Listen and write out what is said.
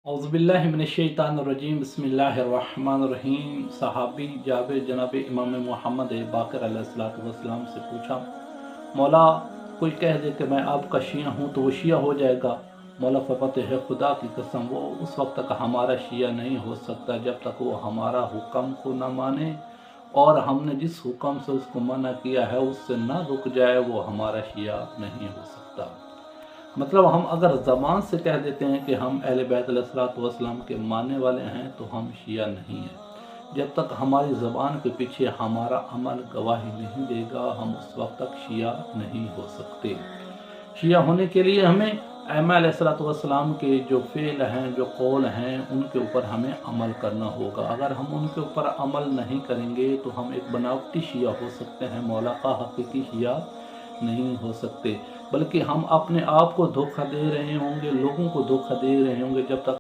औज़ुबिल्लाहिमिनश्शैतानिर्रजीम बिस्मिल्लाहिर्रहमानिर्रहीम। सहाबी जाबिर जनाब इमाम मोहम्मद बाक़िर अलैहिस्सलातु वस्सलाम से पूछा, मौला कोई कह दे कि मैं आपका शिया हूँ तो वो शिया हो जाएगा। मौला फरमाते हैं, खुदा की कसम वो उस वक्त तक हमारा शिया नहीं हो सकता जब तक वो हमारा हुक्म को न माने और हमने जिस हुक्म से उसको मना किया है उससे न रुक जाए, वो हमारा शिया नहीं हो सकता। मतलब हम अगर ज़बान से कह देते हैं कि हम अहले बैत अलैहिस्सलातु वस्सलाम के मानने वाले हैं तो हम शिया नहीं हैं। जब तक हमारी ज़बान के पीछे हमारा अमल गवाही नहीं देगा, हम उस वक्त तक शिया नहीं हो सकते। शिया होने के लिए हमें अइम्मा अलैहिस्सलातु वस्सलाम के जो फ़ेल हैं, जो कौल हैं, उनके ऊपर हमें अमल करना होगा। अगर हम उनके ऊपर अमल नहीं करेंगे तो हम एक बनावटी शिया हो सकते हैं, मौला का हकीकी शिया नहीं हो सकते। बल्कि हम अपने आप को धोखा दे रहे होंगे, लोगों को धोखा दे रहे होंगे जब तक